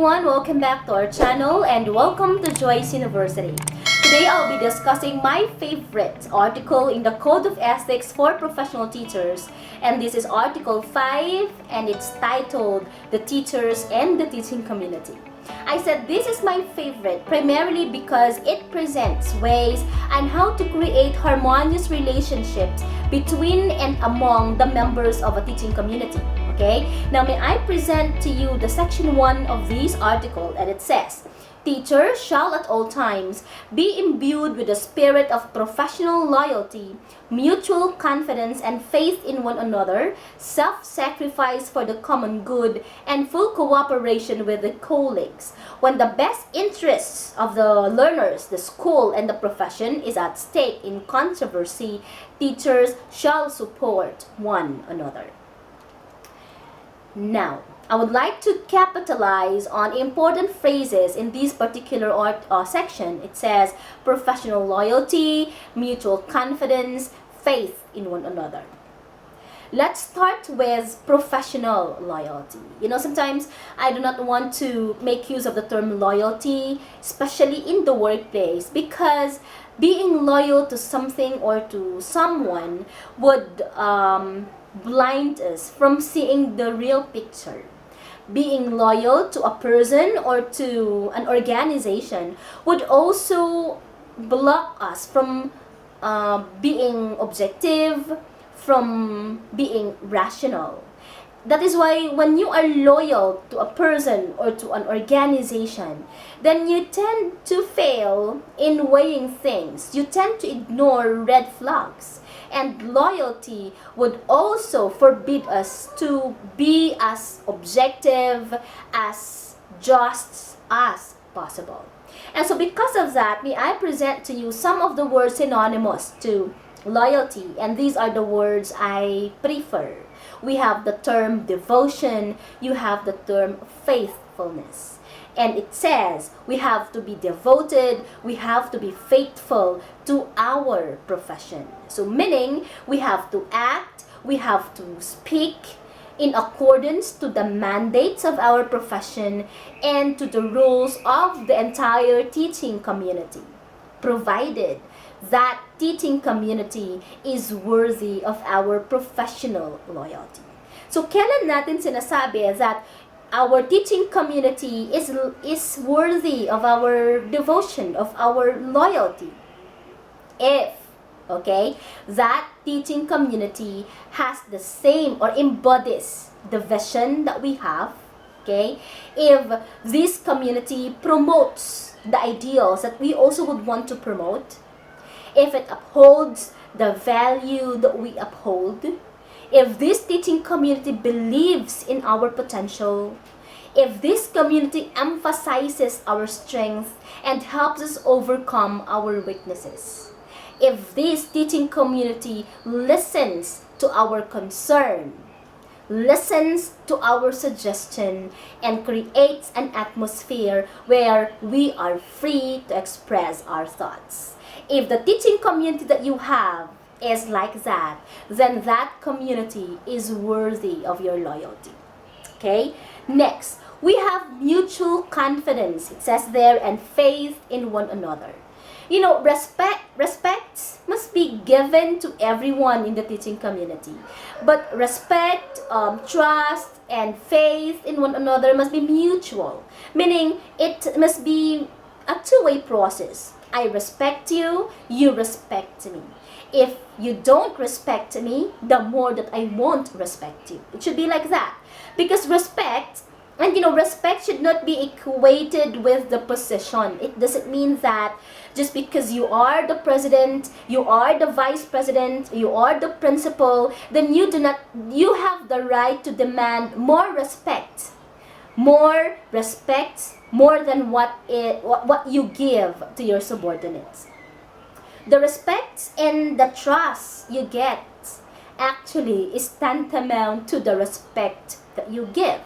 everyone, welcome back to our channel and welcome to Joyce University. Today I'll be discussing my favorite article in the Code of Ethics for Professional Teachers, and this is Article 5 and it's titled The Teachers and the Teaching Community. I said this is my favorite primarily because it presents ways on how to create harmonious relationships between and among the members of a teaching community. Okay, now may I present to you the section 1 of this article, and it says, teachers shall at all times be imbued with the spirit of professional loyalty, mutual confidence and faith in one another, self-sacrifice for the common good, and full cooperation with the colleagues. When the best interests of the learners, the school, and the profession is at stake in controversy, teachers shall support one another. Now, I would like to capitalize on important phrases in this particular section. It says professional loyalty, mutual confidence, faith in one another. Let's start with professional loyalty. Sometimes I do not want to make use of the term loyalty, especially in the workplace, because being loyal to something or to someone would blind us from seeing the real picture. Being loyal to a person or to an organization would also block us from being objective, from being rational. That is why when you are loyal to a person or to an organization, then you tend to fail in weighing things. You tend to ignore red flags. And loyalty would also forbid us to be as objective, as just as possible. And so because of that, may I present to you some of the words synonymous to loyalty, and these are the words I prefer. We have the term devotion, you have the term faithfulness. And it says we have to be devoted, we have to be faithful to our profession. So meaning we have to act, we have to speak in accordance to the mandates of our profession and to the rules of the entire teaching community, provided that teaching community is worthy of our professional loyalty. So kailan natin sinasabi that our teaching community is worthy of our devotion, of our loyalty? If, that teaching community has the same or embodies the vision that we have, if this community promotes the ideals that we also would want to promote, if it upholds the value that we uphold, if this teaching community believes in our potential, if this community emphasizes our strength and helps us overcome our weaknesses, if this teaching community listens to our concern, listens to our suggestion, and creates an atmosphere where we are free to express our thoughts. If the teaching community that you have is like that, then that community is worthy of your loyalty. Next, we have mutual confidence. It says there, and faith in one another. Respect must be given to everyone in the teaching community. But respect, trust, and faith in one another must be mutual. Meaning, it must be a two-way process. I respect you, you respect me. If you don't respect me, the more that I won't respect you. It should be like that. Because respect, and respect should not be equated with the position. It doesn't mean that just because you are the president, you are the vice president, you are the principal, then you have the right to demand more respect more than what you give to your subordinates. The respect and the trust you get actually is tantamount to the respect that you give.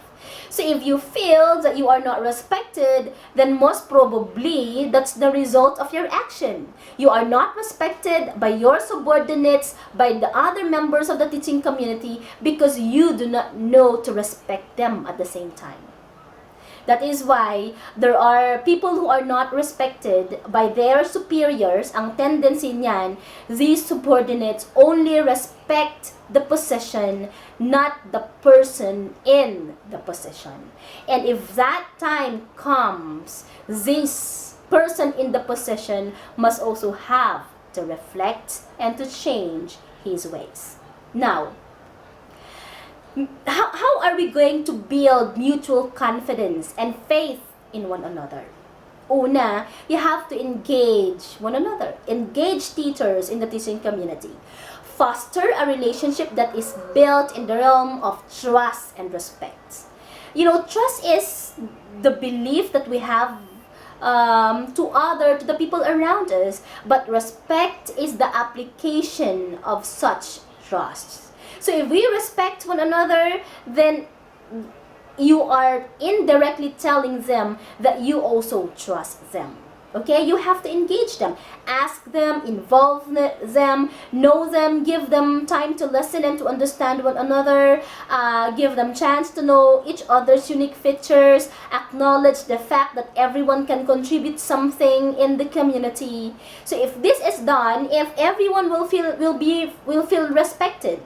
So if you feel that you are not respected, then most probably that's the result of your action. You are not respected by your subordinates, by the other members of the teaching community, because you do not know to respect them at the same time. That is why there are people who are not respected by their superiors. Ang tendency niyan, these subordinates only respect the position, not the person in the position. And if that time comes, this person in the position must also have to reflect and to change his ways. Now, how are we going to build mutual confidence and faith in one another? Una, you have to engage one another. Engage teachers in the teaching community. Foster a relationship that is built in the realm of trust and respect. You know, trust is the belief that we have to the people around us, but respect is the application of such trust. So if we respect one another, then you are indirectly telling them that you also trust them. Okay, you have to engage them, ask them, involve them, know them, give them time to listen and to understand one another, give them chance to know each other's unique features, acknowledge the fact that everyone can contribute something in the community. So if this is done, if everyone will feel respected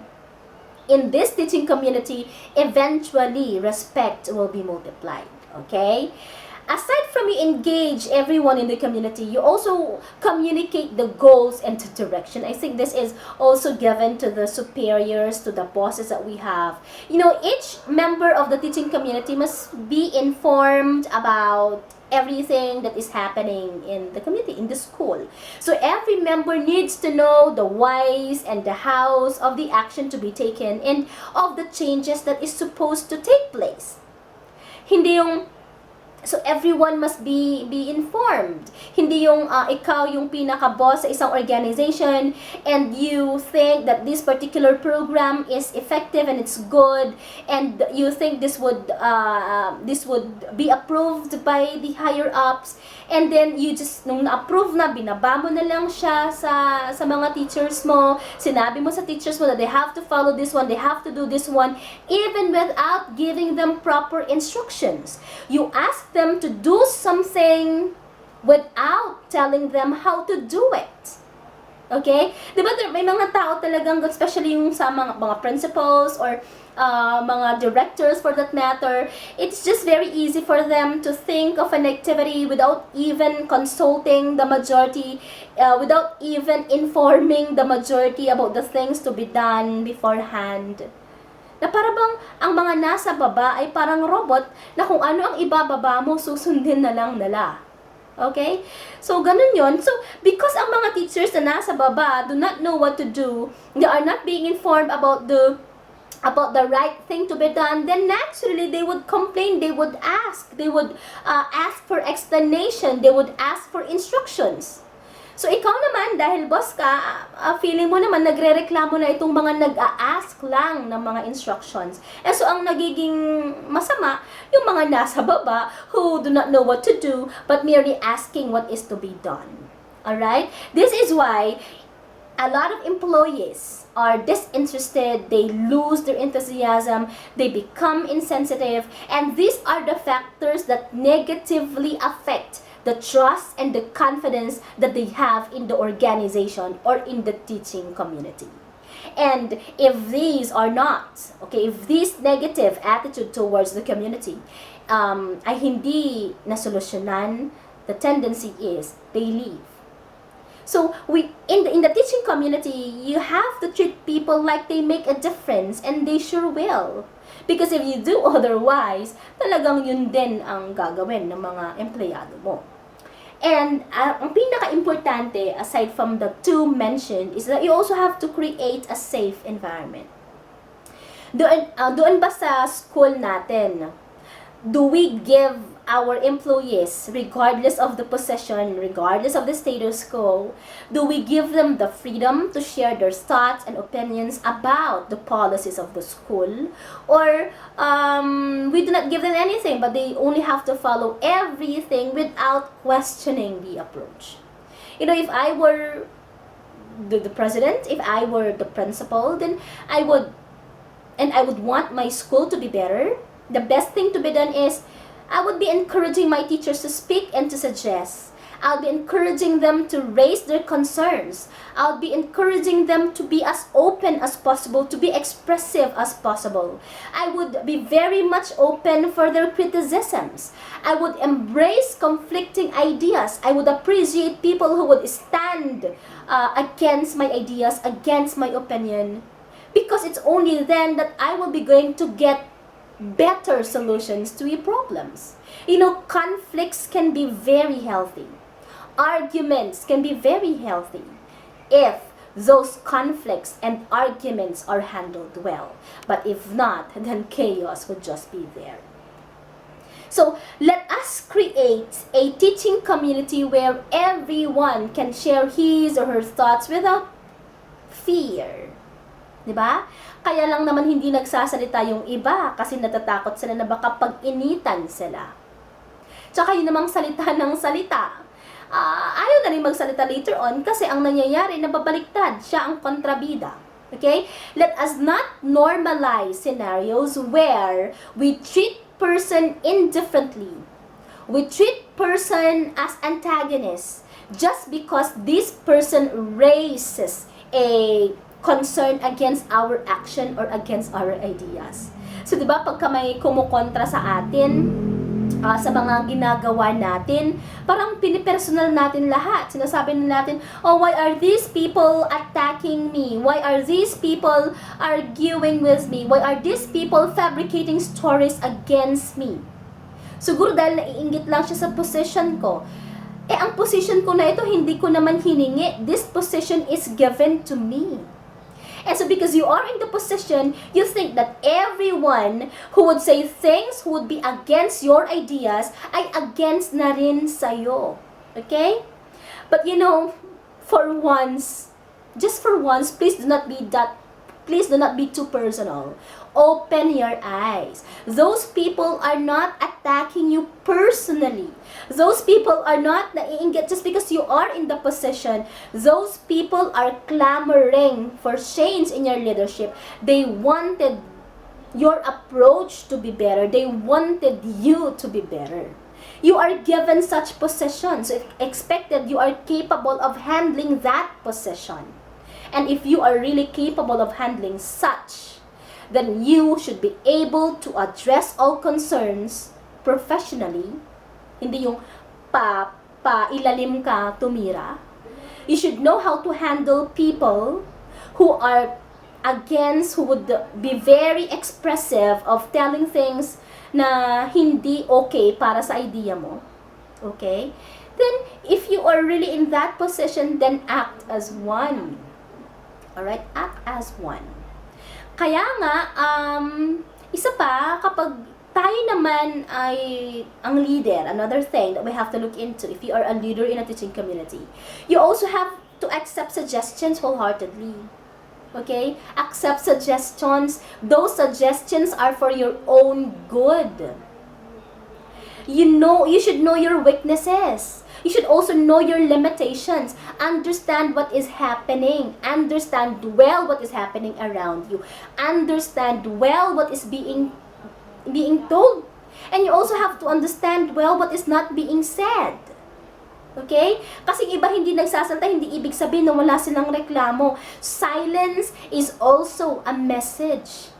in this teaching community, eventually respect will be multiplied. Okay? Aside from you engage everyone in the community, you also communicate the goals and the direction. I think this is also given to the superiors, to the bosses that we have. You know, each member of the teaching community must be informed about everything that is happening in the community, in the school. So every member needs to know the whys and the hows of the action to be taken and of the changes that is supposed to take place. Hindi yung So everyone must be informed. Hindi yung ikaw yung pinaka-boss sa isang organization and you think that this particular program is effective and it's good and you think this would be approved by the higher ups, and then you just nung na-approve na, binaba mo na lang siya sa mga teachers mo. Sinabi mo sa teachers mo that they have to follow this one, they have to do this one, even without giving them proper instructions. You ask them to do something without telling them how to do it. Okay? Diba may mga tao talagang, especially yung sa mga principals or mga directors for that matter, it's just very easy for them to think of an activity without even consulting the majority, without even informing the majority about the things to be done beforehand. Na para bang ang mga nasa baba ay parang robot na kung ano ang ibababa mo, susundin na lang nila. Okay? So, ganun yon. So, because ang mga teachers na nasa baba do not know what to do, they are not being informed about the right thing to be done, then naturally they would complain, they would ask for explanation, they would ask for instructions. So, ikaw naman, dahil boss ka, feeling mo naman, nagre-reklamo na itong mga nag-a-ask lang ng mga instructions. And so, ang nagiging masama, yung mga nasa baba who do not know what to do, but merely asking what is to be done. Alright? This is why a lot of employees are disinterested, they lose their enthusiasm, they become insensitive, and these are the factors that negatively affect the trust and the confidence that they have in the organization or in the teaching community. And if these are not, okay, if this negative attitude towards the community ay hindi nasolusyonan, the tendency is they leave. So in the teaching community, you have to treat people like they make a difference, and they sure will. Because if you do otherwise, talagang yun din ang gagawin ng mga empleyado mo. And ang pinaka-importante, aside from the two mentioned, is that you also have to create a safe environment. Doon ba sa school natin, do we give our employees, regardless of the position, regardless of the status quo, do we give them the freedom to share their thoughts and opinions about the policies of the school? Or we do not give them anything, but they only have to follow everything without questioning the approach? You know, if I were the president, if I were the principal, then I would want my school to be better. The best thing to be done is I would be encouraging my teachers to speak and to suggest. I'll be encouraging them to raise their concerns. I'll be encouraging them to be as open as possible, to be expressive as possible. I would be very much open for their criticisms. I would embrace conflicting ideas. I would appreciate people who would stand against my ideas, against my opinion. Because it's only then that I will be going to get better solutions to your problems. You know, conflicts can be very healthy. Arguments can be very healthy if those conflicts and arguments are handled well. But if not, then chaos would just be there. So let us create a teaching community where everyone can share his or her thoughts without fear. Diba? Kaya lang naman hindi nagsasalita yung iba kasi natatakot sila na baka pag-initan sila. Tsaka yun namang salita ng salita. Ayaw na rin magsalita later on kasi ang nangyayari, nababaliktad, siya ang kontrabida. Okay? Let us not normalize scenarios where we treat person indifferently. We treat person as antagonists just because this person raises a concern against our action or against our ideas. So, di ba, pagka may kumukontra sa atin, sa mga ginagawa natin, parang pinipersonal natin lahat. Sinasabi natin, oh, why are these people attacking me? Why are these people arguing with me? Why are these people fabricating stories against me? Siguro dahil naiinggit lang siya sa position ko. Ang position ko na ito, hindi ko naman hiningi. This position is given to me. And so because you are in the position, you think that everyone who would say things, who would be against your ideas, ay against na rin sa'yo. Okay? But you know, for once, just for once, please do not be too personal. Open your eyes. Those people are not attacking you personally. Those people are not naiinggit just because you are in the position. Those people are clamoring for change in your leadership. They wanted your approach to be better. They wanted you to be better. You are given such positions. So expected you are capable of handling that position. And if you are really capable of handling such, then you should be able to address all concerns professionally. Hindi yung ilalim ka tumira. You should know how to handle people who are against, who would be very expressive of telling things na hindi okay para sa idea mo. Okay? Then, if you are really in that position, then act as one. Alright? Act as one. Kaya nga, isa pa, kapag tayo naman ay ang leader, another thing that we have to look into if you are a leader in a teaching community, you also have to accept suggestions wholeheartedly. Okay? Accept suggestions. Those suggestions are for your own good. You should know your weaknesses. You should also know your limitations. Understand what is happening. Understand well what is happening around you. Understand well what is being told. And you also have to understand well what is not being said. Okay? Kasi iba hindi nagsasalita, hindi ibig sabihin na wala silang reklamo. Silence is also a message.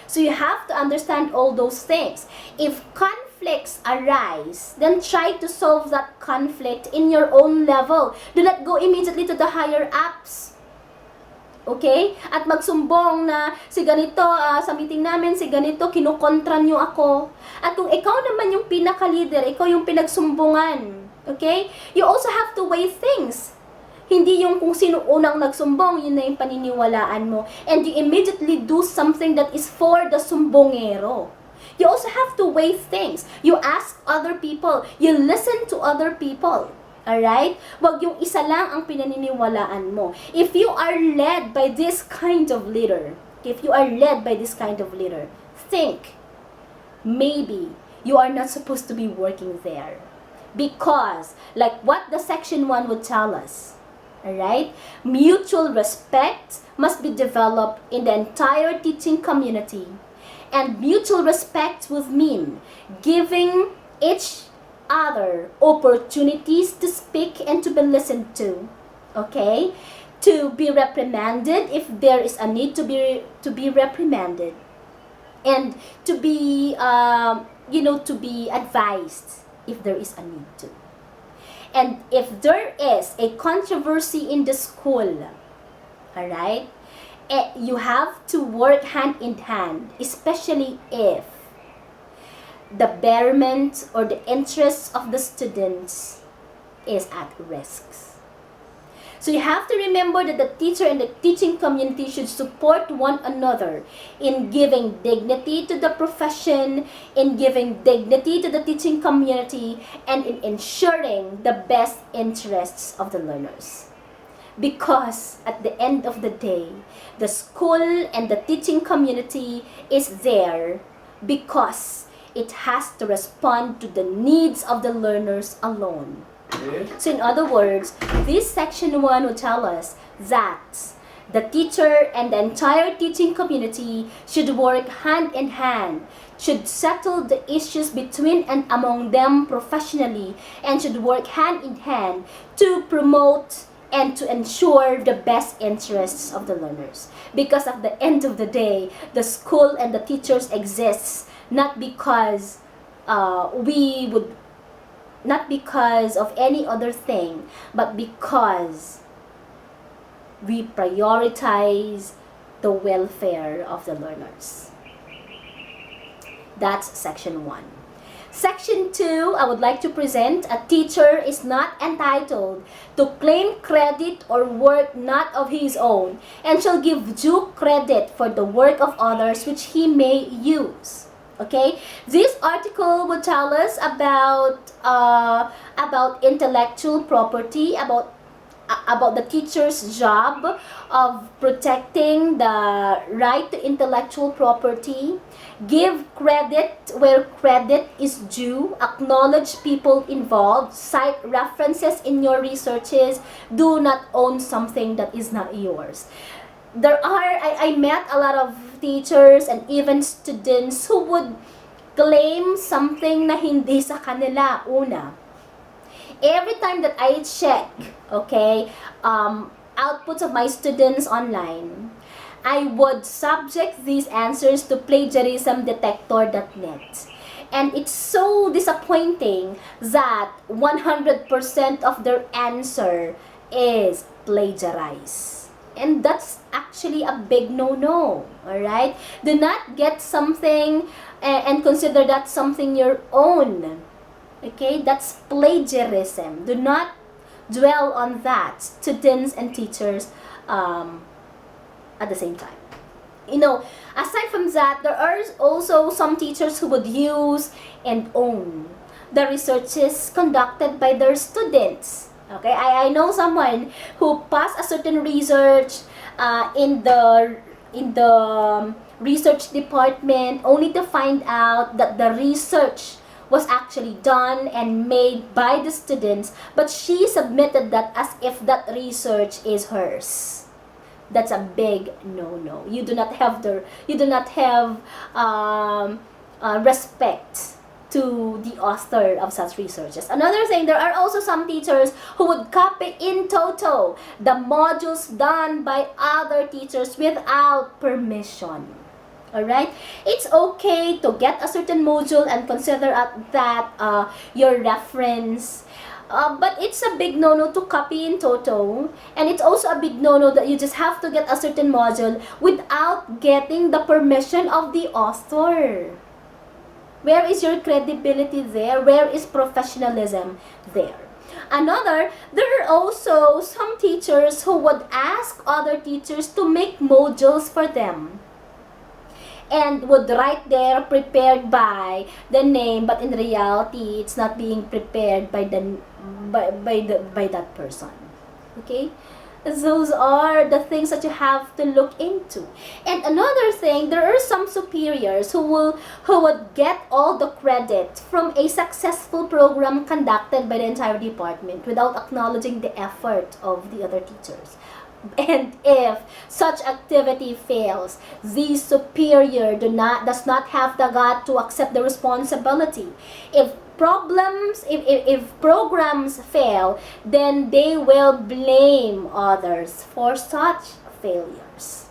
So you have to understand all those things. If conflicts arise, then try to solve that conflict in your own level. Do not go immediately to the higher ups. Okay? At magsumbong na si ganito, sa meeting namin, si ganito, kinukontra nyo ako. At kung ikaw naman yung pinaka-leader, ikaw yung pinagsumbungan. Okay? You also have to weigh things. Hindi yung kung sino unang nagsumbong, yun na yung paniniwalaan mo. And you immediately do something that is for the sumbongero. You also have to weigh things. You ask other people. You listen to other people. Alright? Wag yung isa lang ang pinaniniwalaan mo. If you are led by this kind of leader, think, maybe you are not supposed to be working there. Because, like what the section 1 would tell us, alright? Mutual respect must be developed in the entire teaching community. And mutual respect would mean giving each other opportunities to speak and to be listened to, okay? To be reprimanded if there is a need to be reprimanded, and to be to be advised if there is a need to. And if there is a controversy in the school, all right, you have to work hand in hand, especially if the betterment or the interests of the students is at risk. So you have to remember that the teacher and the teaching community should support one another in giving dignity to the profession, in giving dignity to the teaching community, and in ensuring the best interests of the learners. Because at the end of the day, the school and the teaching community is there because it has to respond to the needs of the learners alone. So in other words, this section 1 will tell us that the teacher and the entire teaching community should work hand in hand, should settle the issues between and among them professionally, and should work hand in hand to promote and to ensure the best interests of the learners. Because at the end of the day, the school and the teachers exist not because not because of any other thing, but because we prioritize the welfare of the learners. That's section 1. Section 2, I would like to present: a teacher is not entitled to claim credit or work not of his own, and shall give due credit for the work of others which he may use. Okay, this article will tell us about intellectual property, about the teacher's job of protecting the right to intellectual property, give credit where credit is due, acknowledge people involved, cite references in your researches, do not own something that is not yours. I met a lot of teachers and even students who would claim something na hindi sa kanila. Una, every time that I check, okay, outputs of my students online, I would subject these answers to plagiarismdetector.net. And it's so disappointing that 100% of their answer is plagiarized. And that's actually a big no-no, alright? Do not get something and consider that something your own. Okay, that's plagiarism. Do not dwell on that, students and teachers at the same time. Aside from that, there are also some teachers who would use and own the researches conducted by their students. Okay, I know someone who passed a certain research in the research department, only to find out that the research was actually done and made by the students, but she submitted that as if that research is hers. That's a big no-no. You do not have respect to the author of such researches. Another thing, there are also some teachers who would copy in toto the modules done by other teachers without permission. Alright? It's okay to get a certain module and consider that your reference. But it's a big no-no to copy in toto, and it's also a big no-no that you just have to get a certain module without getting the permission of the author. Where is your credibility there? Where is professionalism there? There are also some teachers who would ask other teachers to make modules for them and would write there prepared by the name, but in reality it's not being prepared by that person. Okay, those are the things that you have to look into. And another thing, there are some superiors who would get all the credit from a successful program conducted by the entire department without acknowledging the effort of the other teachers. And if such activity fails, the superior does not have the gut to accept the responsibility. If problems, if programs fail, then they will blame others for such failures.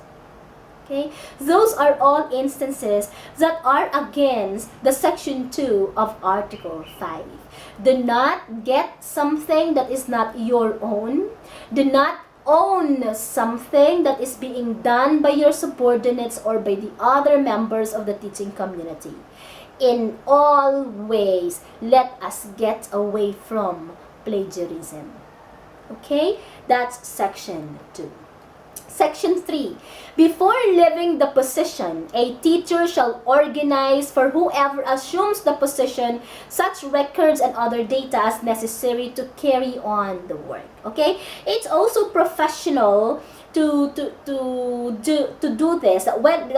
Okay? Those are all instances that are against the Section 2 of Article 5. Do not get something that is not your own. Do not own something that is being done by your subordinates or by the other members of the teaching community. In all ways, let us get away from plagiarism. Okay? That's Section 2. Section 3. Before leaving the position, a teacher shall organize for whoever assumes the position such records and other data as necessary to carry on the work. Okay? It's also professional to do this.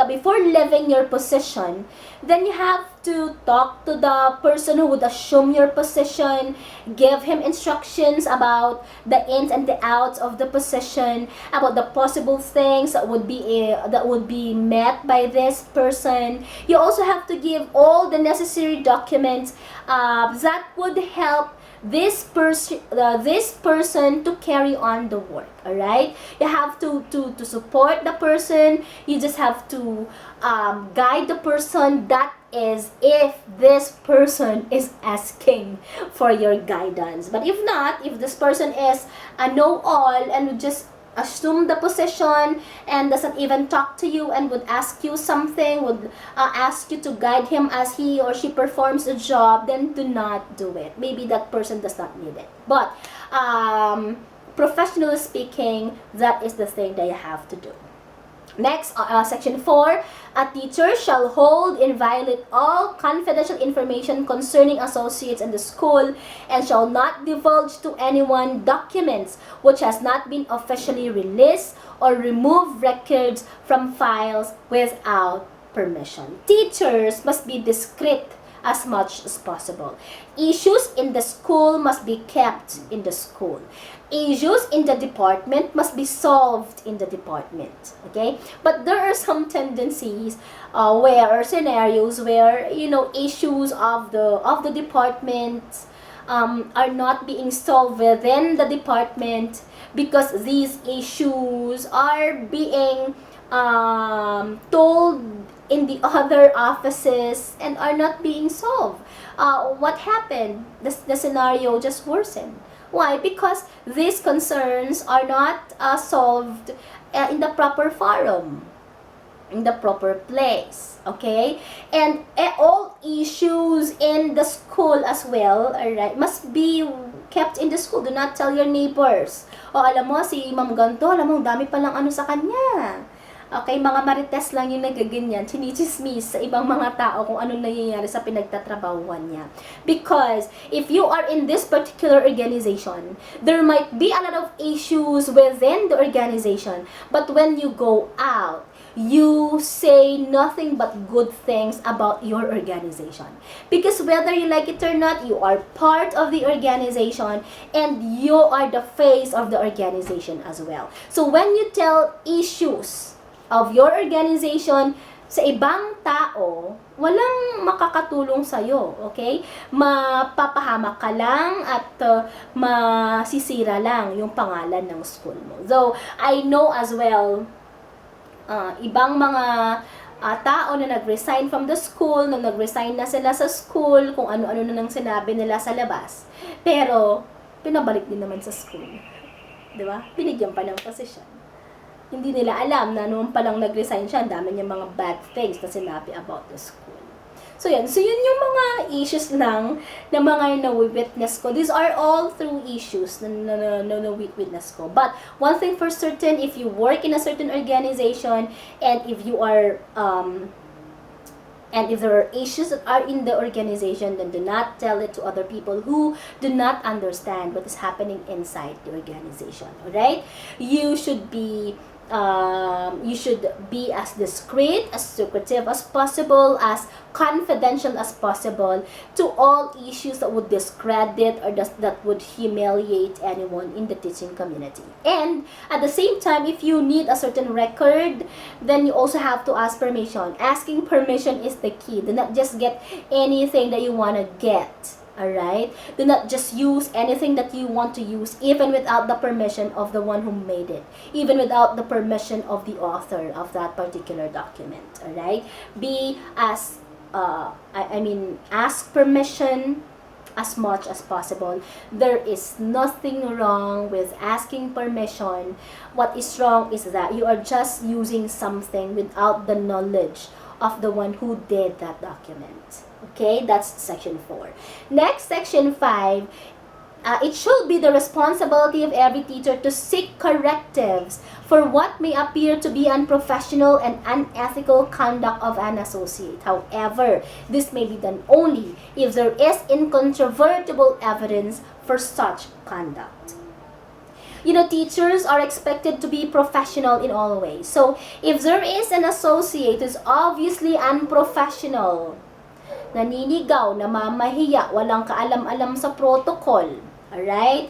Before leaving your position, then you have to talk to the person who would assume your position, give him instructions about the ins and the outs of the position, about the possible things that would be met by this person. You also have to give all the necessary documents that would help this person to carry on the work. All right, you have to support the person. You just have to guide the person. That is if this person is asking for your guidance. But if not, if this person is a know-all and would just assume the position and doesn't even talk to you and would ask you something, would ask you to guide him as he or she performs the job, then do not do it. Maybe that person does not need it. But professionally speaking, that is the thing that you have to do. Next, Section 4, a teacher shall hold inviolate all confidential information concerning associates in the school and shall not divulge to anyone documents which has not been officially released or remove records from files without permission. Teachers must be discreet as much as possible. Issues in the school must be kept in the school. Issues in the department must be solved in the department. Okay? But there are some tendencies or scenarios where, issues of the department are not being solved within the department because these issues are being told in the other offices and are not being solved. What happened? The scenario just worsened. Why? Because these concerns are not solved in the proper forum, in the proper place. Okay? And all issues in the school as well, alright, must be kept in the school. Do not tell your neighbors. Alam mo, si Ma'am Ganto, alam mo, dami palang sa kanya. Okay, mga marites lang yung nagaganyan, chinichismis sa ibang mga tao kung anong nangyayari sa pinagtatrabahuan niya. Because if you are in this particular organization, there might be a lot of issues within the organization. But when you go out, you say nothing but good things about your organization. Because whether you like it or not, you are part of the organization and you are the face of the organization as well. So when you tell issues of your organization sa ibang tao, walang makakatulong sa'yo, okay? Mapapahamak ka lang at masisira lang yung pangalan ng school mo. So, I know as well, ibang mga tao na nag-resign from the school, nung nag-resign na sila sa school, kung ano-ano na nang sinabi nila sa labas. Pero, pinabalik din naman sa school. Diba? Binigyan pa ng posisyon. Hindi nila alam na noon palang nag-resign siya, ang dami niya mga bad things na sinabi about the school. So, yan. So, yun yung mga issues lang na mga na-witness ko. These are all through issues na na-witness ko. But, one thing for certain, if you work in a certain organization, and if you are, and if there are issues that are in the organization, then do not tell it to other people who do not understand what is happening inside the organization. Alright? You should be as discreet, as secretive as possible, as confidential as possible to all issues that would discredit or that would humiliate anyone in the teaching community. And at the same time, if you need a certain record, then you also have to ask permission. Asking permission is the key. Do not just get anything that you want to get. Alright? Do not just use anything that you want to use, even without the permission of the one who made it, even without the permission of the author of that particular document. Alright? Be as, ask permission as much as possible. There is nothing wrong with asking permission. What is wrong is that you are just using something without the knowledge of the one who did that document. Okay, that's section 4. Next, section 5. It should be the responsibility of every teacher to seek correctives for what may appear to be unprofessional and unethical conduct of an associate. However, this may be done only if there is incontrovertible evidence for such conduct. You know, teachers are expected to be professional in all ways. So, if there is an associate who's obviously unprofessional, naninigaw, namamahiya, walang kaalam-alam sa protocol, alright?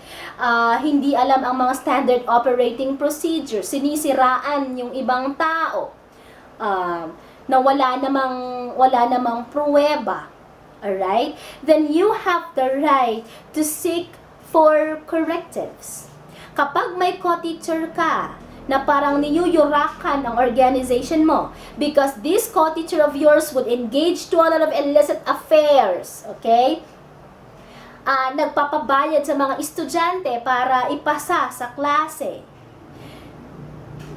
Hindi alam ang mga standard operating procedure, sinisiraan yung ibang tao, na wala namang pruweba, alright? Then you have the right to seek for correctives. Kapag may co-teacher ka na parang niyuyurakan ang organization mo because this co-teacher of yours would engage to a lot of illicit affairs, okay? Nagpapabayad sa mga estudyante para ipasa sa klase.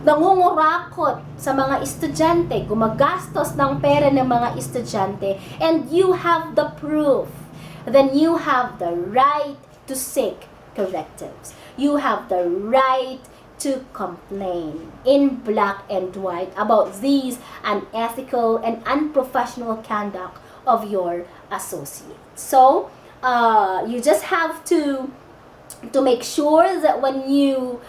Nangungurakot sa mga estudyante, gumagastos ng pera ng mga estudyante, and you have the proof, then you have the right to seek correctives. You have the right to complain in black and white about these unethical and unprofessional conduct of your associate. So, you just have to make sure that when you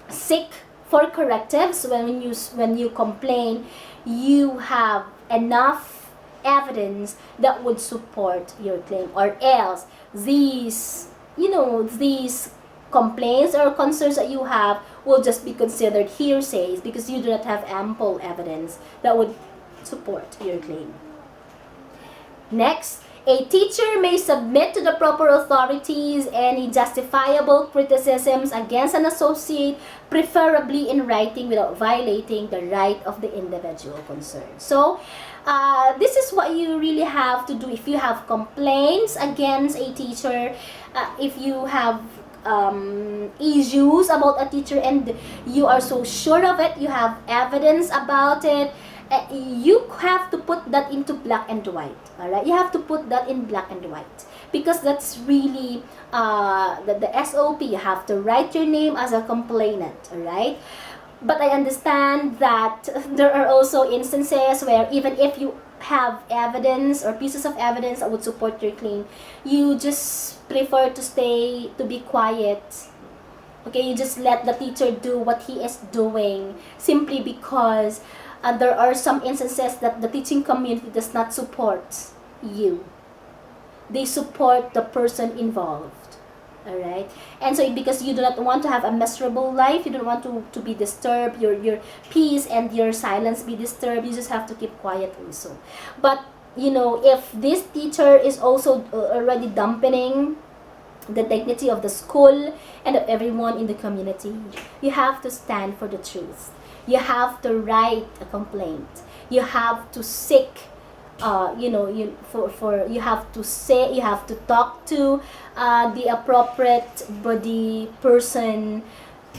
seek for correctives, when you complain, you have enough evidence that would support your claim, or else these complaints or concerns that you have will just be considered hearsays because you do not have ample evidence that would support your claim. Next, a teacher may submit to the proper authorities any justifiable criticisms against an associate, preferably in writing without violating the right of the individual concerned. So, this is what you really have to do if you have complaints against a teacher, if you have issues about a teacher and you are so sure of it, you have evidence about it, you have to put that into black and white. Alright, you have to put that in black and white because that's really the SOP. You have to write your name as a complainant. Alright, but I understand that there are also instances where even if you have evidence or pieces of evidence that would support your claim, you just prefer to be quiet. Okay, you just let the teacher do what he is doing simply because there are some instances that the teaching community does not support you. They support the person involved. Alright? And so because you do not want to have a miserable life, you don't want to be disturbed, your peace and your silence be disturbed, you just have to keep quiet also. But, you know, if this teacher is also already dampening the dignity of the school and of everyone in the community, you have to stand for the truth. You have to write a complaint. You have to seek, you have to talk to the appropriate body person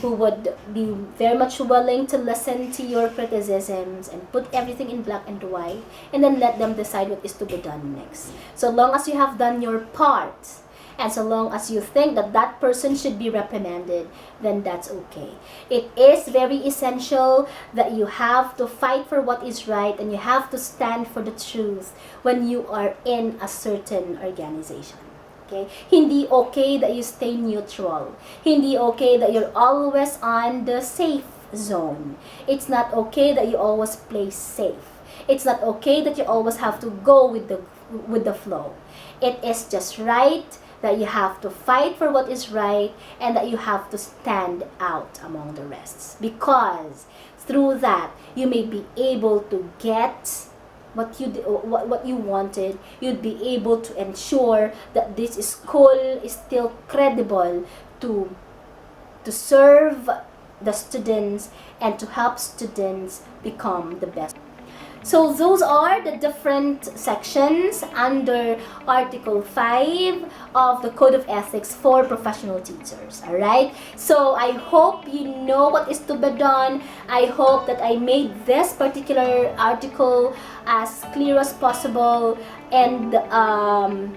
who would be very much willing to listen to your criticisms and put everything in black and white, and then let them decide what is to be done next. So long as you have done your part, and so long as you think that that person should be reprimanded, then that's okay. It is very essential that you have to fight for what is right and you have to stand for the truth when you are in a certain organization. Okay? Hindi okay that you stay neutral. Hindi okay that you're always on the safe zone. It's not okay that you always play safe. It's not okay that you always have to go with the flow. It is just right that you have to fight for what is right and that you have to stand out among the rest. Because through that, you may be able to get what you wanted. You'd be able to ensure that this school is still credible to serve the students and to help students become the best. So those are the different sections under Article 5 of the Code of Ethics for professional teachers. Alright? So I hope you know what is to be done. I hope that I made this particular article as clear as possible and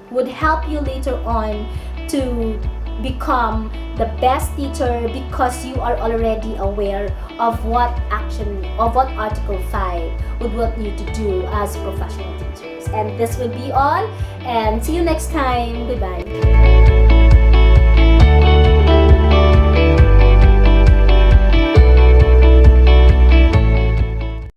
would help you later on to become the best teacher, because you are already aware of what Article 5 would want you to do as professional teachers. And this will be all, and see you next time. Goodbye.